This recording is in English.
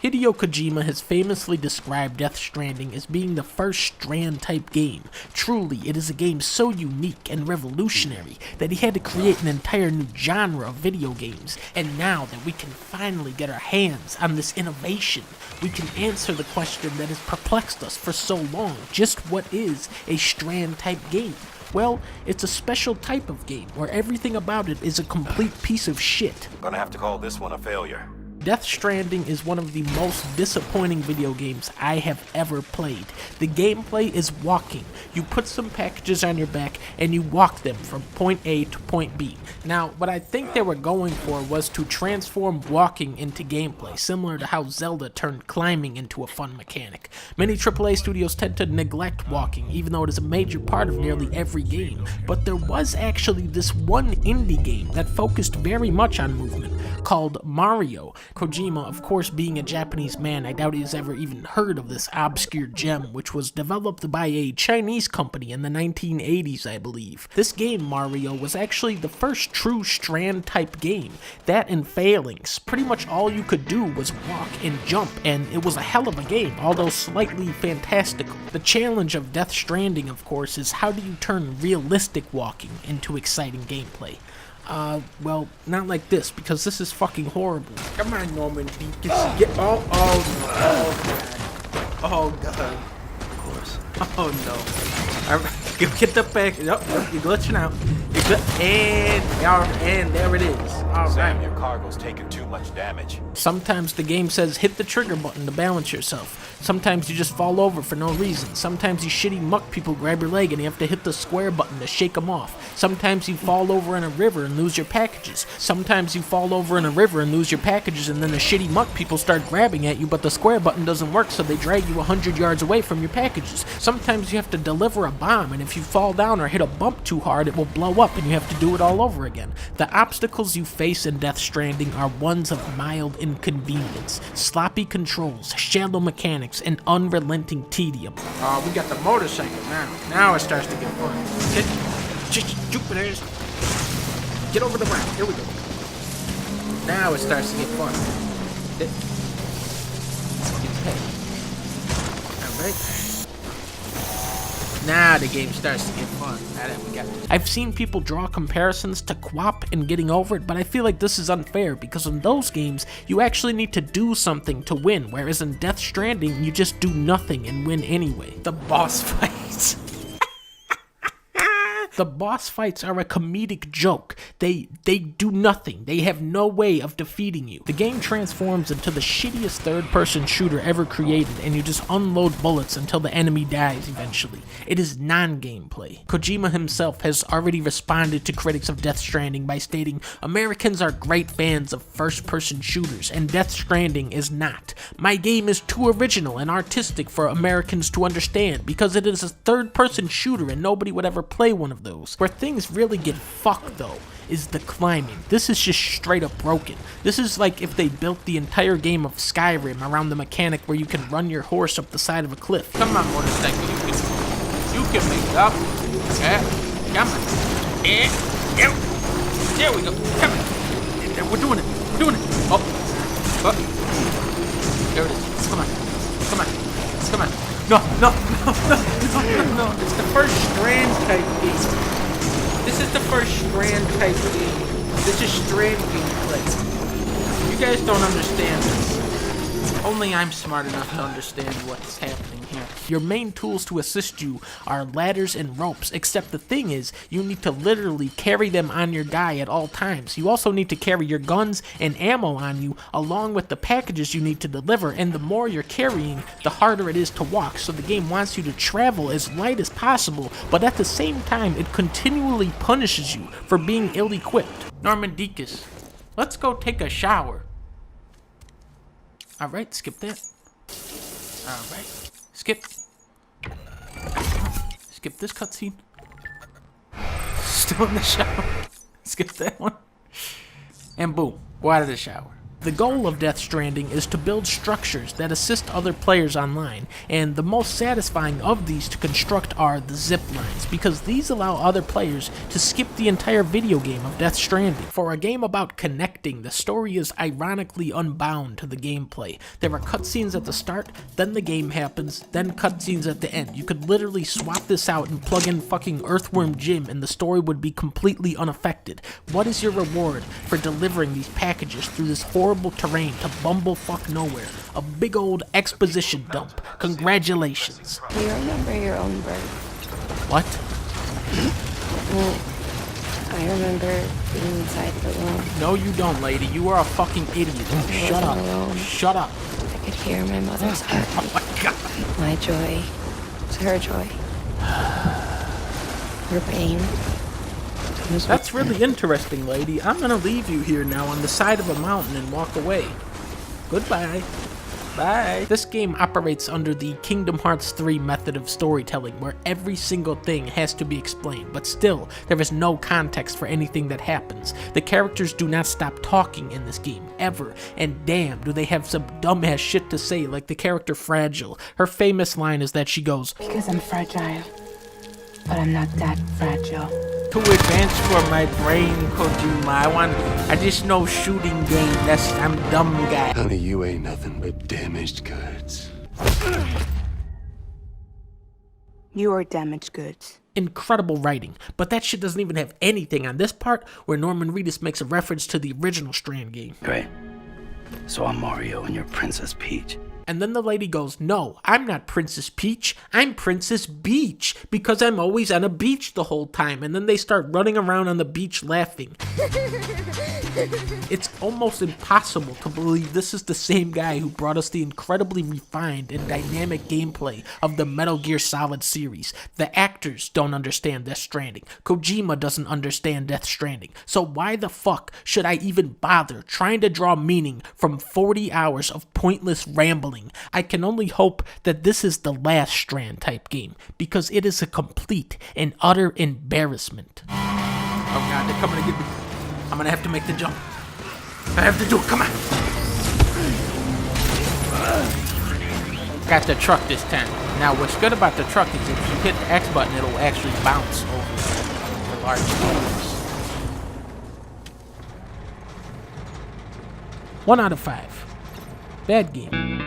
Hideo Kojima has famously described Death Stranding as being the first Strand-type game. Truly, it is a game so unique and revolutionary that he had to create an entire new genre of video games. And now that we can finally get our hands on this innovation, we can answer the question that has perplexed us for so long. Just what is a Strand-type game? Well, it's a special type of game where everything about it is a complete piece of shit. Gonna have to call this one a failure. Death Stranding is one of the most disappointing video games I have ever played. The gameplay is walking. You put some packages on your back and you walk them from point A to point B. Now, what I think they were going for was to transform walking into gameplay, similar to how Zelda turned climbing into a fun mechanic. Many AAA studios tend to neglect walking, even though it is a major part of nearly every game. But there was actually this one indie game that focused very much on movement, called Mario. Kojima, of course, being a Japanese man, I doubt he's ever even heard of this obscure gem, which was developed by a Chinese company in the 1980s, I believe. This game, Mario, was actually the first true Strand-type game. That and failings. Pretty much all you could do was walk and jump, and it was a hell of a game, although slightly fantastical. The challenge of Death Stranding, of course, is how do you turn realistic walking into exciting gameplay? Well, not like this, because this is fucking horrible. Come on, Norman, get, God. Oh, God. Of course. Oh, no. Get the back. Yep, you're glitching out. And there it is. All Sam, right. your cargo's taking too much damage. Sometimes the game says hit the trigger button to balance yourself. Sometimes you just fall over for no reason. Sometimes these shitty muck people grab your leg and you have to hit the square button to shake them off. Sometimes you fall over in a river and lose your packages. Sometimes you fall over in a river and lose your packages, and then the shitty muck people start grabbing at you, but the square button doesn't work, so they drag you 100 yards away from your packages. Sometimes you have to deliver a bomb, and if you fall down or hit a bump too hard, it will blow up and you have to do it all over again. The obstacles you face in Death Stranding are ones of mild inconvenience, sloppy controls, shallow mechanics, and unrelenting tedium. We got the motorcycle now. Now it starts to get fun. Jupiter's. Get over the ramp. Here we go. Now it starts to get fun. Alright. Now the game starts to get fun. I've seen people draw comparisons to QWOP and Getting Over It, but I feel like this is unfair because in those games, you actually need to do something to win, whereas in Death Stranding, you just do nothing and win anyway. The boss fights. The boss fights are a comedic joke. They do nothing. They have no way of defeating you. The game transforms into the shittiest third-person shooter ever created, and you just unload bullets until the enemy dies eventually. It is non-gameplay. Kojima himself has already responded to critics of Death Stranding by stating, "Americans are great fans of first-person shooters, and Death Stranding is not. My game is too original and artistic for Americans to understand because it is a third-person shooter and nobody would ever play one of those." Where things really get fucked though is the climbing. This is just straight up broken. This is like if they built the entire game of Skyrim around the mechanic where you can run your horse up the side of a cliff. Come on, motorcycle, you can make it up. Yeah, come on. Yeah, there we go. Come on. We're doing it. Oh. There it is. Come on. No. It's the first Strand type game. This is the first Strand type game. This is Strand gameplay. You guys don't understand this. Only I'm smart enough to understand what's happening here. Your main tools to assist you are ladders and ropes, except the thing is, you need to literally carry them on your guy at all times. You also need to carry your guns and ammo on you, along with the packages you need to deliver, and the more you're carrying, the harder it is to walk, so the game wants you to travel as light as possible, but at the same time, it continually punishes you for being ill-equipped. Norman Deacus, let's go take a shower. Alright, skip that. Alright, skip. Skip this cutscene. Still in the shower. Skip that one. And boom, go out of the shower. The goal of Death Stranding is to build structures that assist other players online, and the most satisfying of these to construct are the zip lines, because these allow other players to skip the entire video game of Death Stranding. For a game about connecting, the story is ironically unbound to the gameplay. There are cutscenes at the start, then the game happens, then cutscenes at the end. You could literally swap this out and plug in fucking Earthworm Jim and the story would be completely unaffected. What is your reward for delivering these packages through this horrible terrain to bumblefuck nowhere? A big old exposition dump. Congratulations. Do you remember your own birth? What? I remember being inside the room. No you don't, lady. You are a fucking idiot. Shut up. Alone. Shut up. I could hear my mother's heart. Oh my god. My joy was her joy. Her pain was That's really interesting, lady. I'm gonna leave you here now on the side of a mountain and walk away. Goodbye. Bye. This game operates under the Kingdom Hearts 3 method of storytelling, where every single thing has to be explained, but still, there is no context for anything that happens. The characters do not stop talking in this game, ever, and damn, do they have some dumbass shit to say, like the character Fragile. Her famous line is that she goes, Because I'm fragile, but I'm not that fragile. "Too advanced for my brain, Kojima. I just know shooting game. I'm dumb guy." Honey, you ain't nothing but damaged goods. You are damaged goods. Incredible writing, but that shit doesn't even have anything on this part where Norman Reedus makes a reference to the original Strand game. Great. So I'm Mario and you're Princess Peach. And then the lady goes, "No, I'm not Princess Peach, I'm Princess Beach, because I'm always on a beach the whole time." And then they start running around on the beach laughing. It's almost impossible to believe this is the same guy who brought us the incredibly refined and dynamic gameplay of the Metal Gear Solid series. The actors don't understand Death Stranding. Kojima doesn't understand Death Stranding. So why the fuck should I even bother trying to draw meaning from 40 hours of pointless rambling? I can only hope that this is the last Strand type game, because it is a complete and utter embarrassment. Oh god, they're coming to get me. I'm gonna have to make the jump. I have to do it, come on. Got the truck this time. Now what's good about the truck is if you hit the X button, it'll actually bounce over the large stones. 1 out of 5. Bad game.